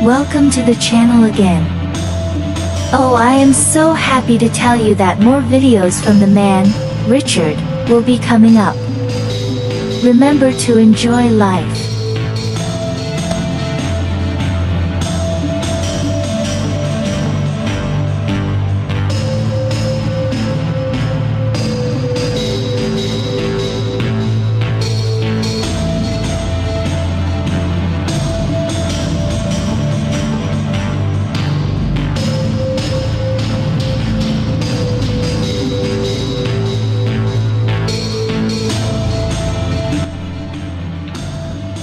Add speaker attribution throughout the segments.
Speaker 1: Welcome to the channel again. Oh, I am so happy to tell you that more videos from the man, Richard, will be coming up. Remember to enjoy life.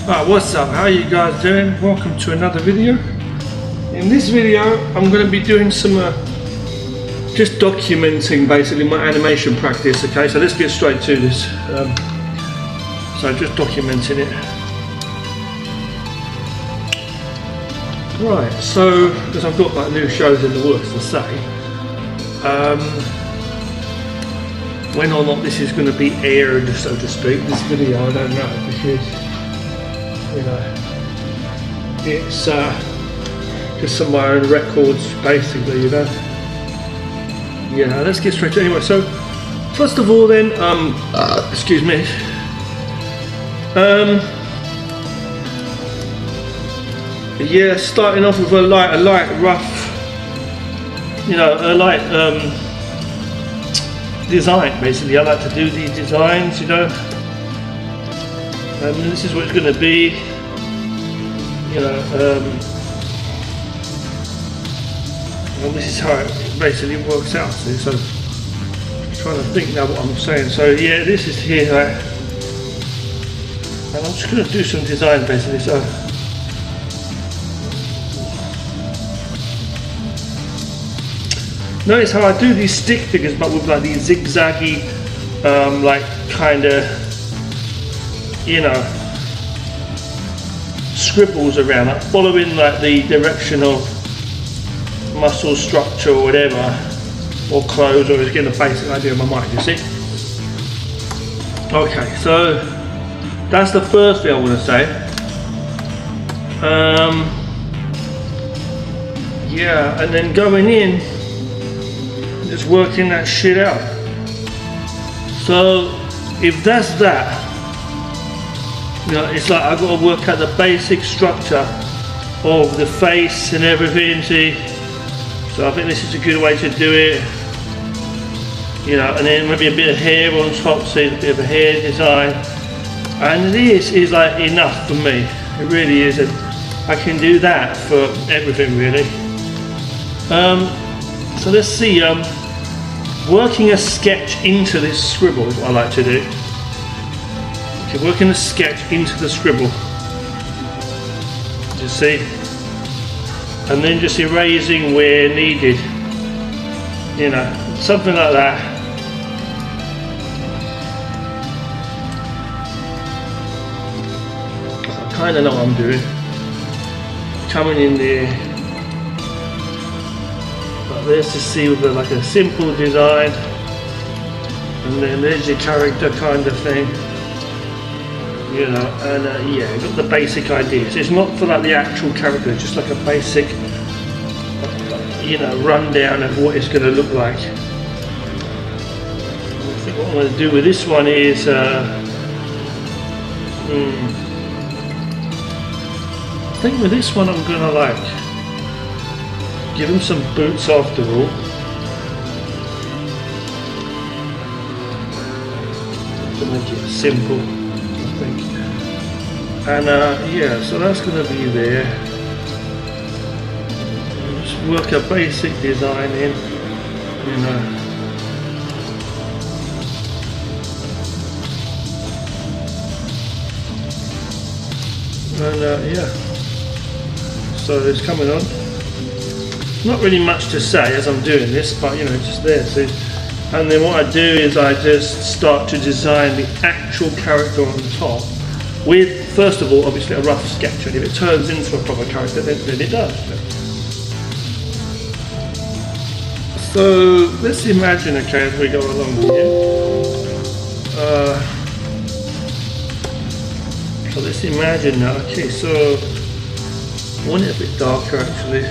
Speaker 2: Right, what's up? How are you guys doing? Welcome to another video. In this video, I'm going to be doing some just documenting basically my animation practice. Okay, so let's get straight to this. So just documenting it. Right, so because I've got like new shows in the works to say, when or not this is going to be aired, so to speak, this video, I don't know, because you know, it's just some of my own records, basically, you know. Yeah, let's get straight to it. Anyway, so first of all, then, excuse me. Yeah, starting off with a light, rough, you know, a light design. Basically, I like to do these designs, you know. And this is what it's going to be, you know, and this is how it basically works out. So I'm trying to think now what I'm saying. So yeah, this is here, and I'm just going to do some design basically. So notice how I do these stick figures, but with like these zigzaggy, like kind of, you know, scribbles around, like following like the direction of muscle structure or whatever, or clothes, or just getting a basic idea of my mind, you see. Okay, so that's the first thing I want to say. Yeah, and then going in, just working that shit out. So if that's that, you know, it's like I've got to work out the basic structure of the face and everything, see? So I think this is a good way to do it. You know, and then maybe a bit of hair on top, see, a bit of a hair design. And this is like enough for me. It really is. And I can do that for everything, really. So let's see, working a sketch into this scribble is what I like to do. Okay, working the sketch into the scribble, you see, and then just erasing where needed, you know, something like that. I kind of know what I'm doing. Coming in there, like this, to see with like a simple design, and then there's your character kind of thing. You know, and yeah, got the basic ideas. It's not for like the actual character, it's just like a basic, you know, rundown of what it's going to look like. I think what I'm going to do with this one is, I think with this one I'm going to like give him some boots after all. To make it simple. And yeah, so that's going to be there. Just work a basic design in, you know. And yeah, so it's coming on. Not really much to say as I'm doing this, but you know, just there. See? And then what I do is I just start to design the actual character on top with, first of all, obviously a rough sketch, and if it turns into a proper character, then it does. So let's imagine, okay, as we go along here. So let's imagine now, okay, so I want it a bit darker actually.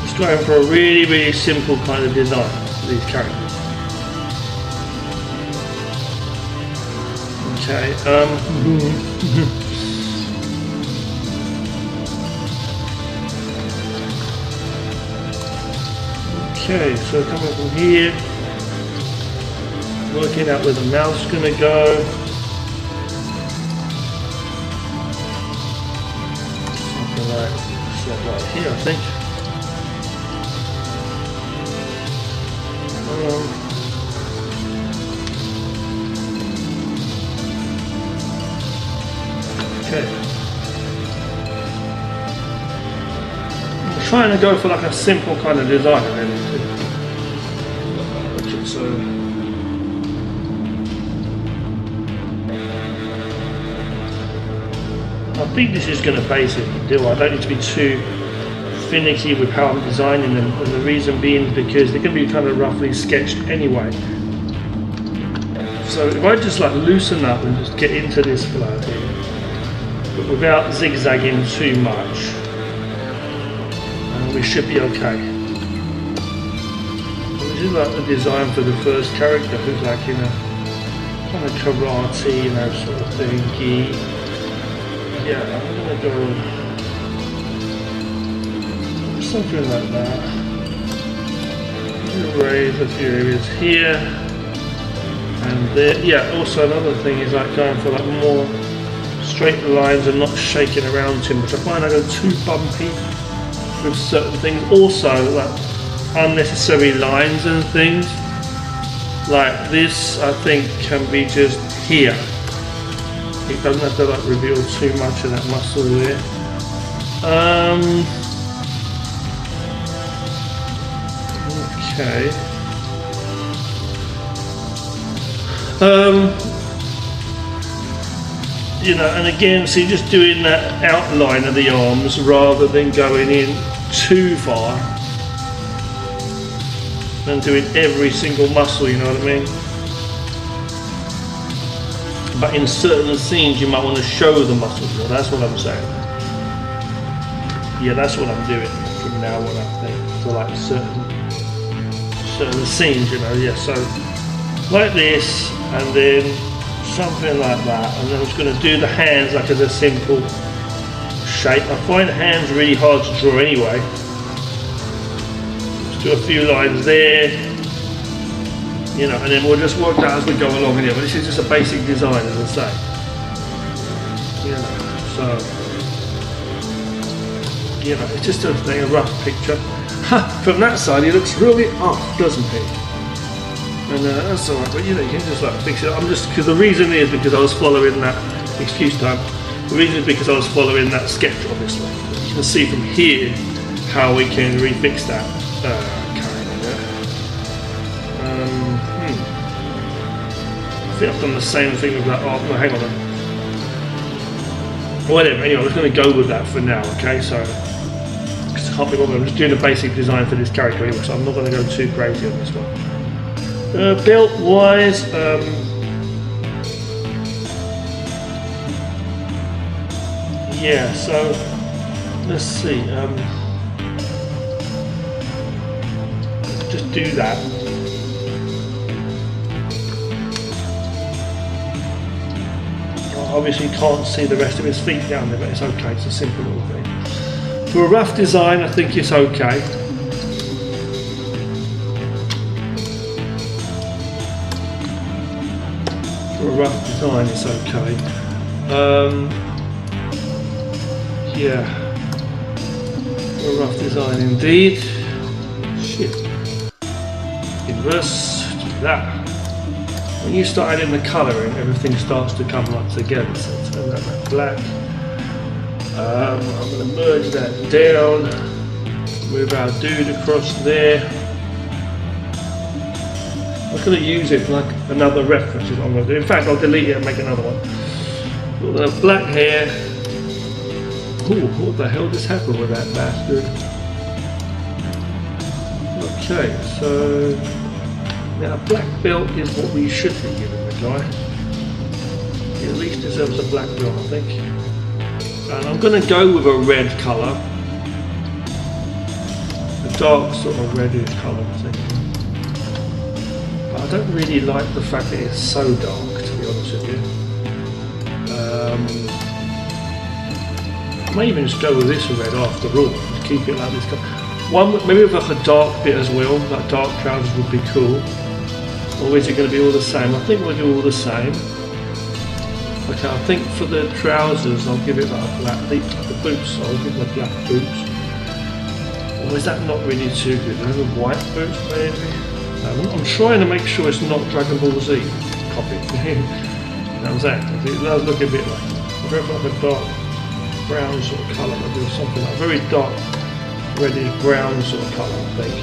Speaker 2: Just going for a really simple kind of design for these characters. Okay, okay, so coming from here, working out where the mouse is going to go. Something like right here, I think. Okay. I'm trying to go for like a simple kind of design and everything. Okay, so I think this is going to basically do. I don't need to be too finicky with how I'm designing them, and the reason being is because they're going to be kind of roughly sketched anyway. So if I just like loosen up and just get into this flow here, but without zigzagging too much, we should be okay. This is like the design for the first character, who's like in a kind of karate, sort of thingy. Yeah, I'm gonna go something like that. Raise a few areas here and there. Yeah, also another thing is like going for like more straight lines and not shaking around too much. I find I go too bumpy with certain things. Also like unnecessary lines and things like this I think can be just here. It doesn't have to like reveal too much of that muscle there. Okay. You know, and again, see, just doing that outline of the arms rather than going in too far and doing every single muscle, you know what I mean? But in certain scenes you might want to show the muscles more. That's what I'm saying. Yeah, that's what I'm doing from now on, I think, for like certain scenes, you know. Yeah, so like this, and then something like that, and then I'm just going to do the hands like as a simple shape. I find hands really hard to draw anyway. Just do a few lines there, you know, and then we'll just work that as we go along here. But this is just a basic design, as I say. You know, so you know, it's just a rough picture. From that side, he looks really off, doesn't he? And that's alright, but you know, you can just like fix it. I'm just, because the reason is because I was following that, excuse time, the reason is because I was following that sketch, obviously. You can see from here how we can refix that character. I think I've done the same thing with that. Oh, no, hang on then. Whatever, anyway, I'm just going to go with that for now, okay? So, because I can't be bothered, I'm just doing a basic design for this character anyway, so I'm not going to go too crazy on this one. Belt wise, yeah, so let's see, just do that. Obviously you can't see the rest of his feet down there, but it's okay, it's a simple little thing. For a rough design, I think it's okay. For a rough design, it's okay. Yeah. For a rough design indeed. Shit. Inverse, do that. When you start adding the colouring, everything starts to come like together. So turn that back black. I'm going to merge that down. Move our dude across there. I'm going to use it like another reference is what I'm going to do. In fact, I'll delete it and make another one. Got the black hair. Oh, what the hell just happened with that bastard? Okay, so now black belt is what we should be giving the guy. He at least deserves a black belt, I think. And I'm going to go with a red colour. A dark sort of reddish colour, I think. But I don't really like the fact that it's so dark, to be honest with you. I may even just go with this red after all, to keep it like this colour. One, maybe with like a dark bit as well, like dark trousers would be cool. Or is it going to be all the same? I think we'll do all the same. Okay, I think for the trousers I'll give it like a black, the boots, I'll give them black boots. Or is that not really too good? I have white boots maybe? I'm trying to make sure it's not Dragon Ball Z copy. That was that. It does look a bit like, I'll go for like a dark brown sort of colour, maybe, or something like very dark reddish brown sort of colour, I think.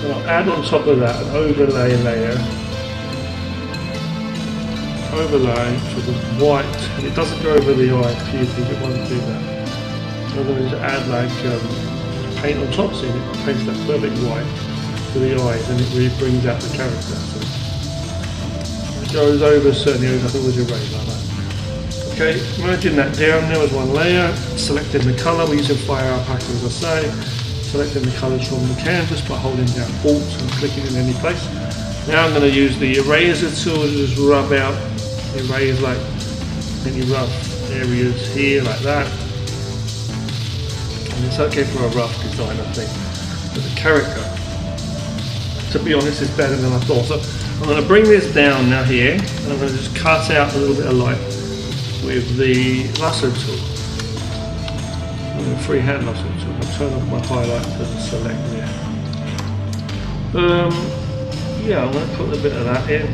Speaker 2: So I'll add on top of that an overlay layer. Overlay for the white, and it doesn't go over the eye, pupils, it won't do that. So I'm going to add like paint on top, so it paints that perfect white for the eyes, and it really brings out the character. So it goes over certainly over, I think it was erased like that. Okay, merging that down, there was one layer, selecting the colour, we're using Fire Alpaca as I say, selecting the colours from the canvas by holding down Alt and clicking in any place. Now I'm going to use the eraser tool to just rub out, erase like any rough areas here like that. And it's okay for a rough design, I think. But the character, to be honest, is better than I thought. So I'm going to bring this down now here, and I'm going to just cut out a little bit of light with the lasso tool, with a freehand lasso tool. I'll turn off my highlight to select there. Yeah, I'm going to put a bit of that in,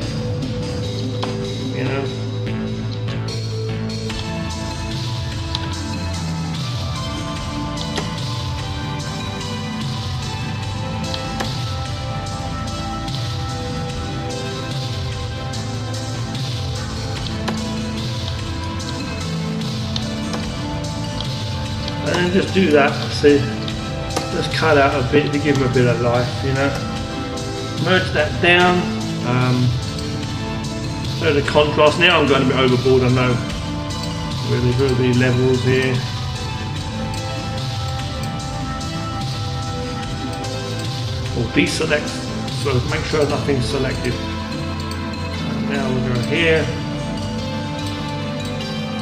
Speaker 2: you know. And just do that, see, just cut out a bit to give them a bit of life, you know. Merge that down, so the contrast, now I'm going a bit overboard, I know, with the levels here. Or deselect, so make sure nothing's selected. And now we'll go here.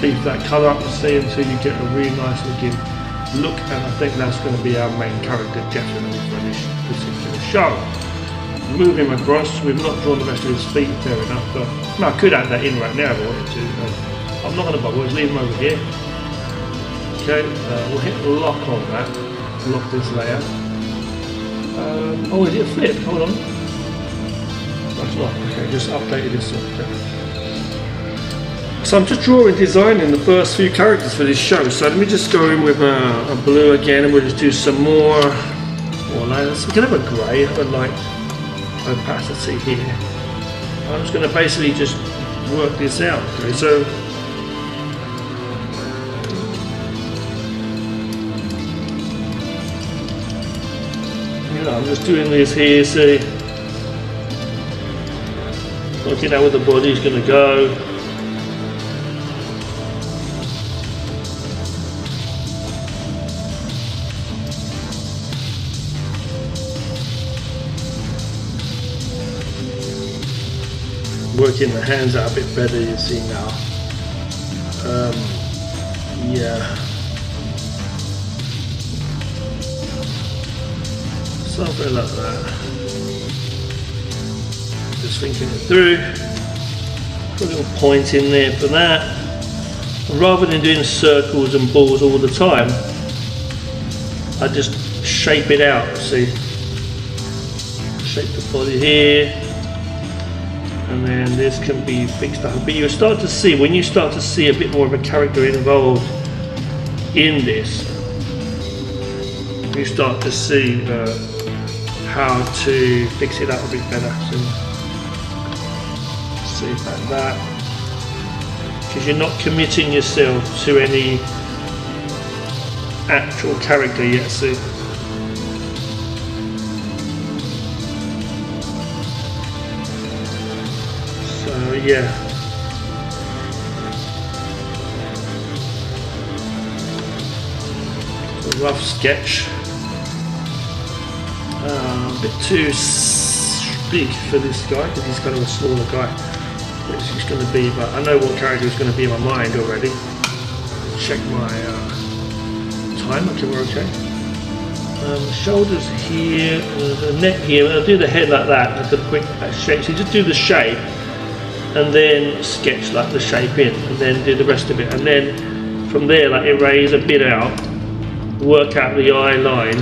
Speaker 2: Beef that colour up, see, until you get a really nice looking look, and I think that's going to be our main character definitely for this particular show. Moving him across, we've not drawn the rest of his feet, fair enough, but I could add that in right now if I wanted to. I'm not going to bother, just leave him over here. Okay, we'll hit lock on that, lock this layer. Oh, is it a flip? Hold on. That's not, okay, just updated this. So I'm just designing the first few characters for this show. So let me just go in with a blue again, and we'll just do some more layers. We can have a grey, have a light opacity here. I'm just going to basically just work this out. Okay, so you know, I'm just doing this here. See, working out where the body's going to go. Working the hands out a bit better, you see now. Yeah, something like that. Just thinking it through. Put a little point in there for that. And rather than doing circles and balls all the time, I just shape it out. See, shape the body here. And then this can be fixed up, but you start to see, when you start to see a bit more of a character involved in this, you start to see how to fix it up a bit better. So see like that, because you're not committing yourself to any actual character yet, see. So yeah. A rough sketch. A bit too big for this guy because he's kind of a smaller guy. Which he's going to be, but I know what character is going to be in my mind already. Check my time. Okay, we're okay. Shoulders here, the neck here. I'll do the head like that, like a quick shape. So you just do the shape, and then sketch like the shape in, and then do the rest of it, and then from there, like erase a bit out, work out the eye line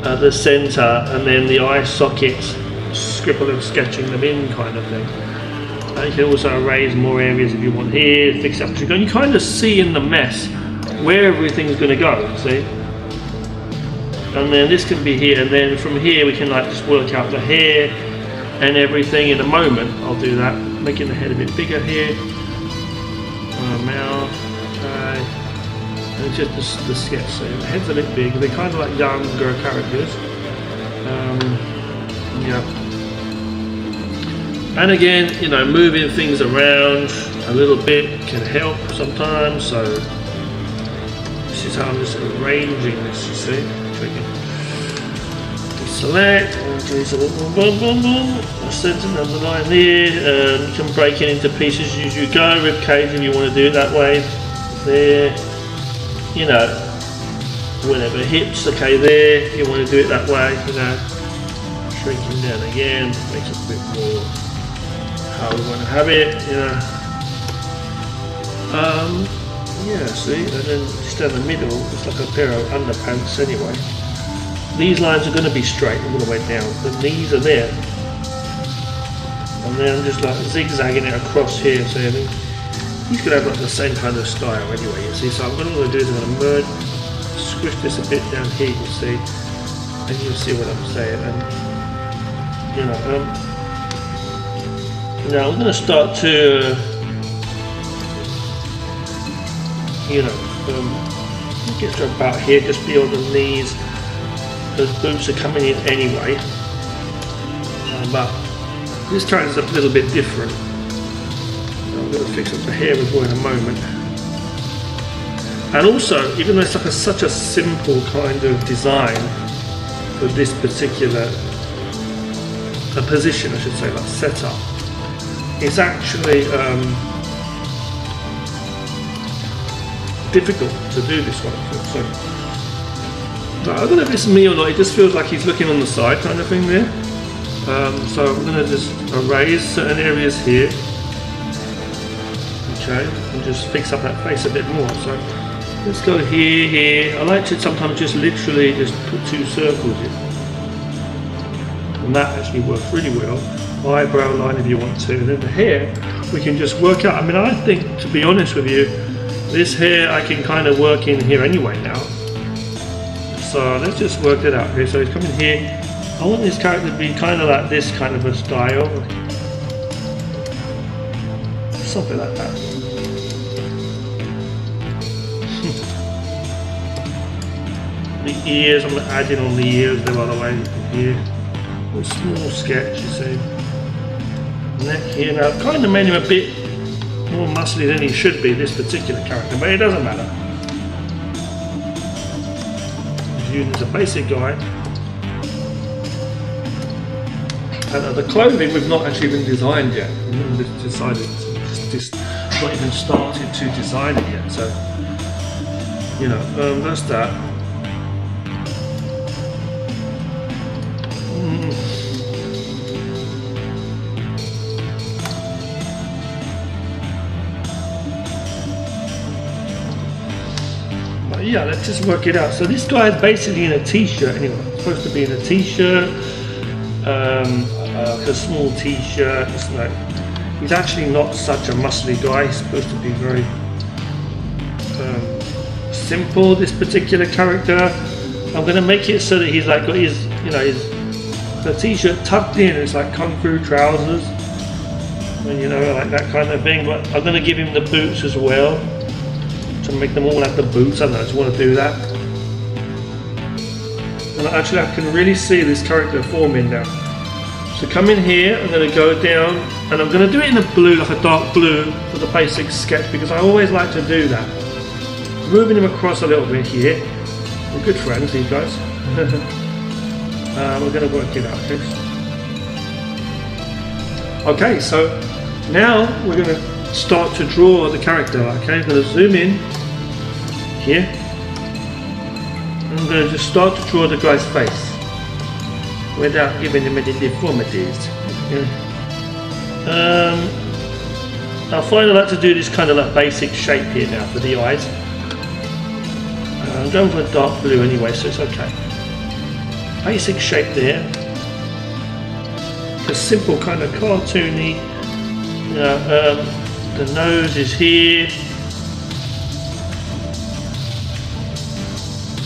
Speaker 2: at the centre, and then the eye sockets, scribble and sketching them in, kind of thing. You can also erase more areas if you want here, fix up. And you kind of see in the mess where everything's going to go, see? And then this can be here, and then from here we can like just work out the hair and everything in a moment. I'll do that, making the head a bit bigger here. Mouth, okay. And it's just the sketch, so the head's a bit big. They're kind of like younger characters. Yeah. And again, you know, moving things around a little bit can help sometimes. So this is how I'm just arranging this, you see. Select, okay, so boom, boom, boom. Center another line there. You can break it into pieces as you go. Rib cage if you want to do it that way. There, you know, whatever. Hips, okay, there. If you want to do it that way, you know. Shrinking down again, makes it a bit more how we want to have it, you know. Yeah, see, and then just down the middle, it's like a pair of underpants anyway. These lines are going to be straight all the way down, the knees are there. And then I'm just like zigzagging it across here, so I think he's going to have like the same kind of style anyway, you see. So I'm going to do is I'm going to merge, squish this a bit down here, you see, and you'll see what I'm saying. And, you know, now I'm going to start to, you know, get to about here, just beyond the knees. Those boots are coming in anyway, but this time is a little bit different. So I'm going to fix up the hair as well in a moment. And also, even though it's like such a simple kind of design for this particular position, I should say, like setup, it's actually difficult to do this one. So I don't know if it's me or not, it just feels like he's looking on the side kind of thing there. So I'm going to just erase certain areas here. Okay, and just fix up that face a bit more. So let's go here, here. I like to sometimes just literally just put two circles in. And that actually works really well. Eyebrow line if you want to. And then the hair, we can just work out. I mean, I think, to be honest with you, this hair I can kind of work in here anyway now. So let's just work it out here. So he's coming here. I want this character to be kind of like this kind of a style. Something like that. The ears, I'm adding on the ears the other way here. A small sketch, you see. Neck here. Now I've kind of made him a bit more muscly than he should be, this particular character, but it doesn't matter. He's a basic guy. And the clothing we've not actually been designed yet. We've decided to just not even started to design it yet. So, you know, that's that. Yeah, let's just work it out. So this guy is basically in a t-shirt anyway. It's supposed to be in a t-shirt, like a small t-shirt. It's like, he's actually not such a muscly guy. He's supposed to be very simple, this particular character. I'm going to make it so that he's like got his, you know, the t-shirt tucked in. It's like kung fu trousers, and you know, like that kind of thing. But I'm going to give him the boots as well, to make them all have the boots. I don't know, I just want to do that. And actually I can really see this character forming now. So come in here, I'm going to go down, and I'm going to do it in a blue, like a dark blue, for the basic sketch, because I always like to do that. Moving him across a little bit here. We're good friends, these guys. We're going to work it out, okay? Okay, so now we're going to start to draw the character, okay? I'm going to zoom in here. I'm going to just start to draw the guy's face without giving him any deformities. I find I like to do this kind of like basic shape here now for the eyes. I'm going for a dark blue anyway, so it's okay. Basic shape there. A simple kind of cartoony. You know, the nose is here.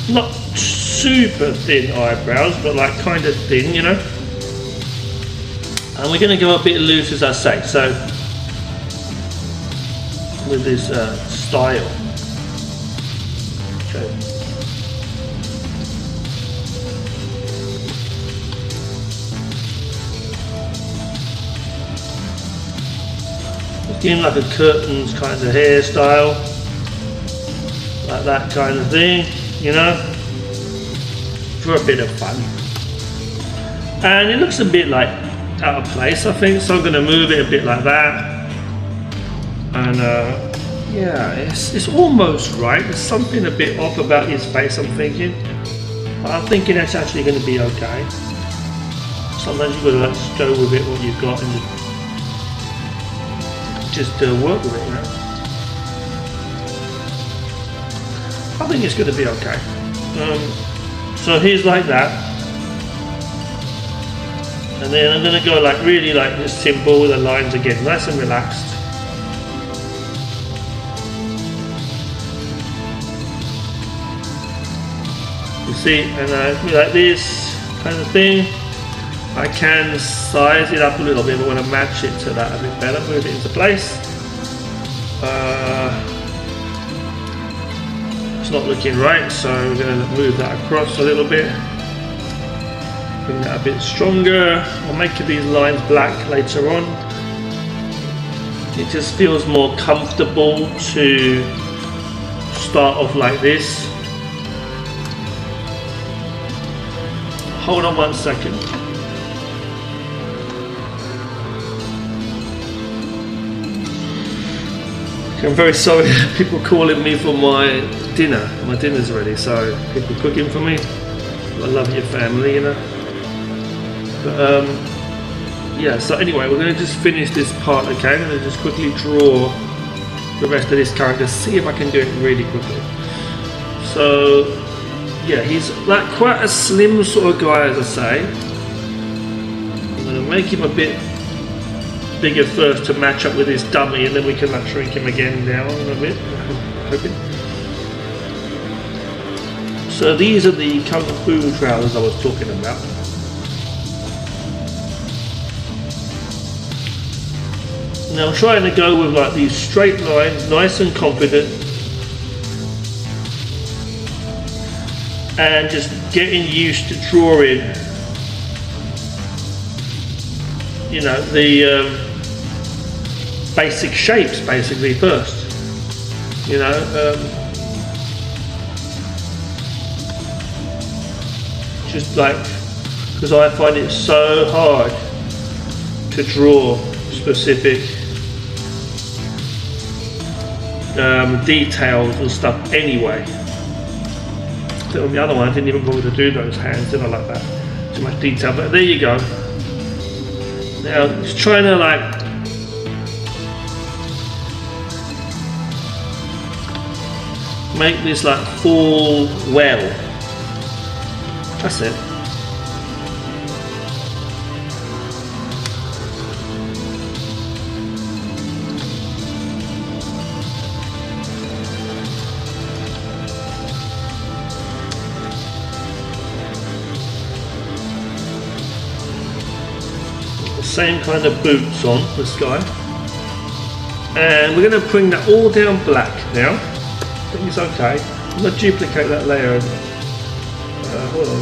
Speaker 2: Not super thin eyebrows, but like kind of thin, you know. And we're going to go a bit loose, as I say, so with this style. Okay. Looking like a curtains kind of hairstyle, like that kind of thing, you know, for a bit of fun. And it looks a bit like out of place, I think, so I'm going to move it a bit like that. And yeah, it's almost right. There's something a bit off about his face, I'm thinking, but I'm thinking that's actually going to be okay. Sometimes you've got to like just go with it, what you've got, and just work with it, you know. I think it's going to be okay. So here's like that, and then I'm going to go like really like just simple with the lines again, nice and relaxed. You see, and like this kind of thing. I can size it up a little bit, but I want to match it to that a bit better, move it into place. It's not looking right, so we're going to move that across a little bit. Bring that a bit stronger. I'll make these lines black later on. It just feels more comfortable to start off like this. Hold on 1 second. I'm very sorry, people calling me for my dinner. My dinner's ready, so people cooking for me. I love your family, you know. But yeah, so anyway, we're going to just finish this part, okay? I'm going to just quickly draw the rest of this character, see if I can do it really quickly. So yeah, he's like quite a slim sort of guy, as I say. I'm going to make him a bit bigger first to match up with his dummy, and then we can like shrink him again down a bit, hoping. So these are the Kung Fu trousers I was talking about. Now I'm trying to go with like these straight lines, nice and confident, and just getting used to drawing, you know, the basic shapes basically first, you know. Just like, because I find it so hard to draw specific details and stuff anyway. So on the other one I didn't even bother to do those hands, did I, like that? Too much detail, but there you go. Now just trying to like make this like fall well. That's it. The same kind of boots on this guy. And we're going to bring that all down black now. think it's okay. I'm going to duplicate that layer. Hold on.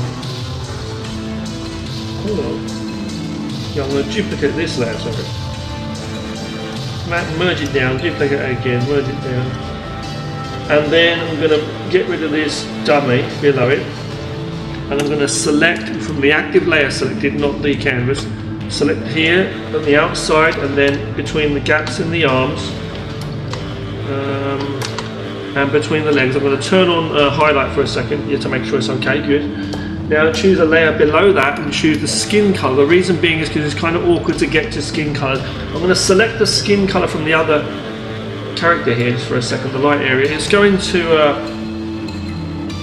Speaker 2: Yeah, I'm going to duplicate this layer, sorry. Merge it down, duplicate it again, merge it down. And then I'm going to get rid of this dummy below it. And I'm going to select from the active layer selected, not the canvas. Select here on the outside and then between the gaps in the arms and between the legs. I'm going to turn on highlight for a second to make sure it's okay, good. Now choose a layer below that and choose the skin colour. The reason being is because it's kind of awkward to get to skin colours. I'm going to select the skin colour from the other character here just for a second, the light area. It's going to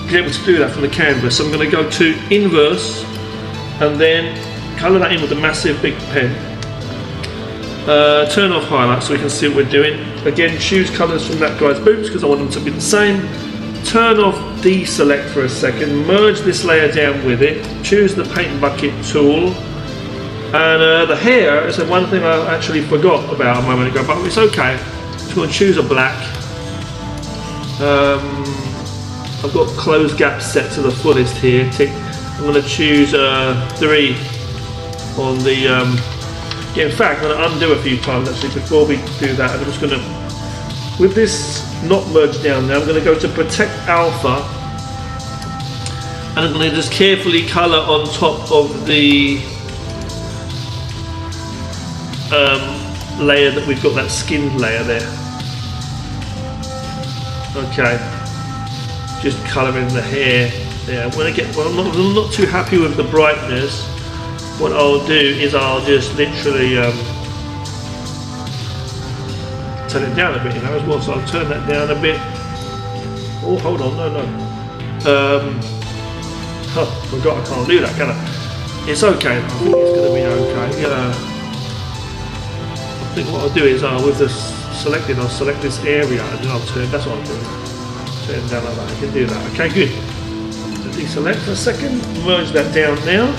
Speaker 2: be able to do that from the canvas. So I'm going to go to inverse and then colour that in with a massive big pen. Turn off highlight so we can see what we're doing. Again, choose colours from that guy's boots because I want them to be the same. Turn off deselect for a second, merge this layer down with it, choose the paint bucket tool, and the hair is the one thing I actually forgot about a moment ago, but it's okay. Just going to choose a black. I've got close gap set to the fullest here. Tick. I'm going to choose 3 on the. Yeah, in fact, I'm going to undo a few times actually before we do that. I'm just going to, with this not merged down now, I'm going to go to protect alpha, and I'm going to just carefully colour on top of the layer that we've got, that skinned layer there. Okay, just colouring the hair there. When I get, well, I'm not too happy with the brightness. What I'll do is I'll just literally turn it down a bit, you know, as well. So I'll turn that down a bit. Oh, hold on, no. Oh, forgot I can't do that, can I? It's okay. I think it's going to be okay. I think what I'll do is with this selected, I'll select this area and then I'll turn. That's what I'll do. Turn down like that. I can do that. Okay, good. So deselect for a second. Merge that down now.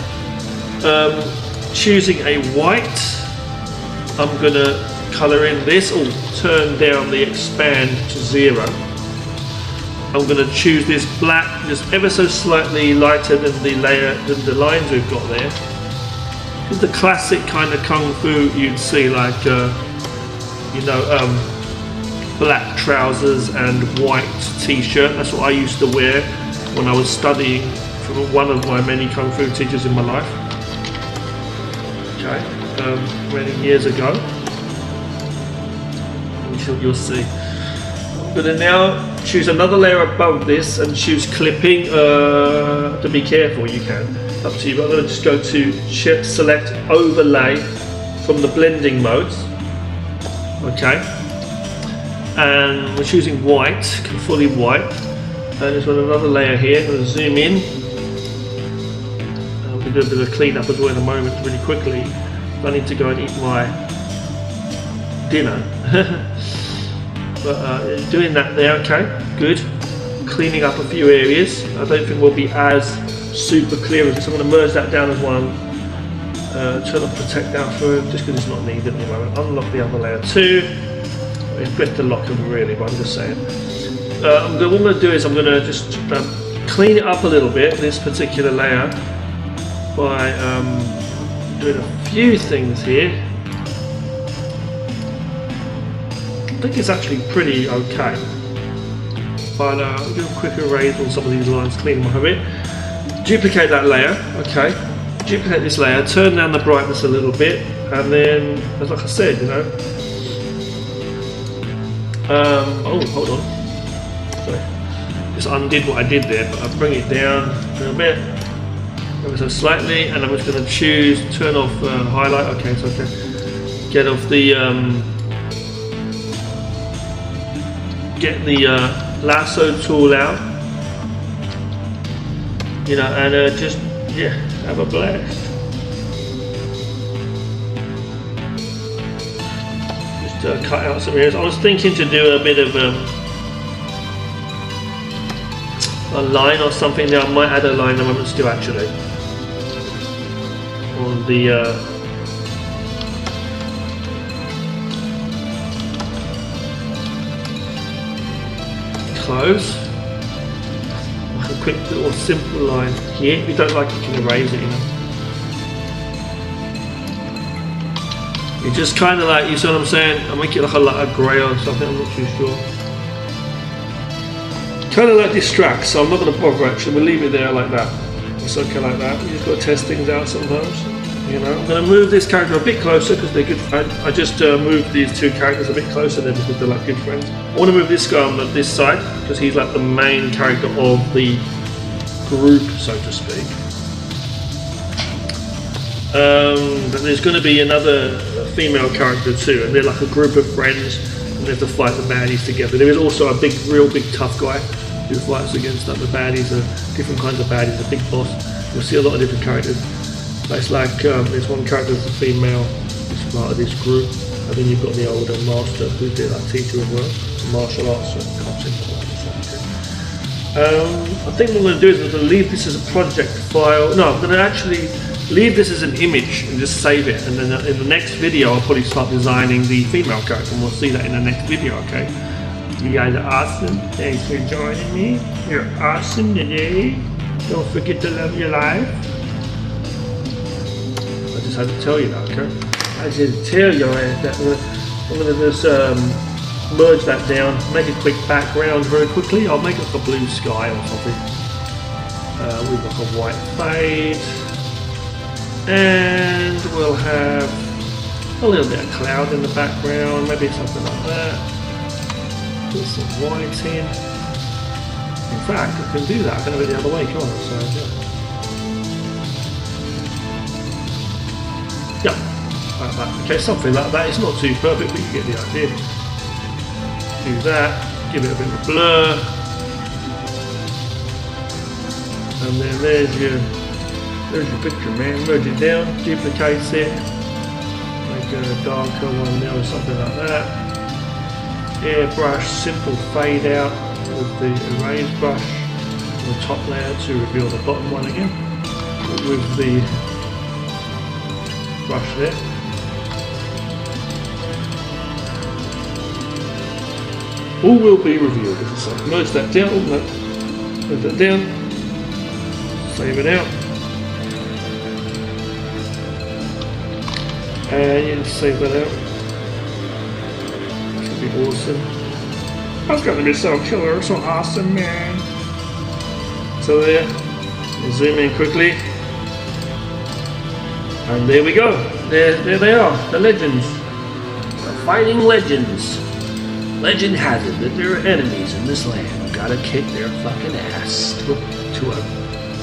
Speaker 2: Choosing a white, I'm going to colour in this, or turn down the expand to 0. I'm going to choose this black, just ever so slightly lighter than the layer, than the lines we've got there. It's the classic kind of kung fu you'd see, like black trousers and white t-shirt. That's what I used to wear when I was studying from one of my many kung fu teachers in my life. Many years ago. You'll see. I'm going to now choose another layer above this and choose clipping. To be careful, you can. Up to you. But I'm going to just go to select overlay from the blending modes. Okay. And we're choosing white, fully white. And there's another layer here. I'm going to zoom in. I'm going to do a bit of clean up as well in a moment, really quickly. I need to go and eat my dinner. But doing that there, okay, good. Cleaning up a few areas. I don't think we'll be as super clear as this. I'm going to merge that down as one. Turn off protect alpha just because it's not needed at the moment. Unlock the other layer too. It's better to lock them really, but I'm just saying. What I'm going to do is I'm going to just clean it up a little bit, this particular layer, by doing a few things here. I think it's actually pretty okay, but I'll do a quick erase on some of these lines, clean them up a bit. Duplicate that layer, okay. Duplicate this layer, turn down the brightness a little bit, and then, as like I said, you know. Oh, hold on. Sorry. Just undid what I did there, but I'll bring it down a little bit. So slightly, and I'm just going to choose turn off highlight. Okay, so okay. Get off the lasso tool out, you know, and just have a blast. Just cut out some areas. I was thinking to do a bit of a line or something there. I might add a line in a moment still actually. On the close. Like a quick little simple line here. If you don't like it, you can erase it, you know. You just kind of like, you see what I'm saying? I make it like a lighter grey or something, I'm not too sure. Kind of like distracts, so I'm not going to bother actually, we'll leave it there like that. It's okay like that, you just got to test things out sometimes. You know, I'm going to move this character a bit closer because they're good friends. I just moved these two characters a bit closer there because they're like good friends. I want to move this guy on this side because he's like the main character of the group, so to speak. But there's going to be another female character too, and they're like a group of friends, and they have to fight the baddies together. There is also a real big tough guy who fights against the baddies, different kinds of baddies, a big boss. You'll see a lot of different characters. But it's like there's one character that's a female, who's part of this group, and then you've got the older master who's the teacher as well, martial arts. So I think what I'm going to do is I'm going to leave this as a project file. No, I'm going to actually leave this as an image and just save it, and then in the next video I'll probably start designing the female character, and we'll see that in the next video, okay? You guys are awesome. Thanks for joining me. You're awesome today. Don't forget to love your life. I just had to tell you that, okay? I just had to tell you that I'm going to just merge that down, make a quick background very quickly. I'll make like a blue sky or something with like a white fade. And we'll have a little bit of cloud in the background, maybe something like that. Put some white in. In fact, I can do that. I can have it the other way, can't I? So, yeah. Like that. Okay, something like that. It's not too perfect, but you get the idea. Do that. Give it a bit of a blur. And then there's your picture, man. Merge it down, duplicate it, make a darker one there or something like that. Airbrush, simple fade out with the erase brush on the top layer to reveal the bottom one again with the brush there. All will be revealed, as I say. Merge that down, merge that down, save it out. And you just save that out. This would be awesome. That's going to be so killer, so awesome, man. So there, we'll zoom in quickly. And there we go. There they are, the legends. The fighting legends. Legend has it that there are enemies in this land who gotta kick their fucking ass to a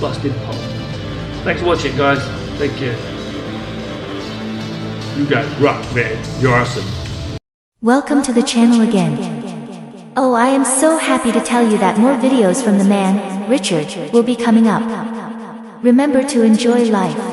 Speaker 2: busted pulp. Thanks for watching, guys. Take care. You guys rock, man. You're awesome.
Speaker 1: Welcome to the channel again. Oh, I am so happy to tell you that more videos from the man, Richard, will be coming up. Remember to enjoy life.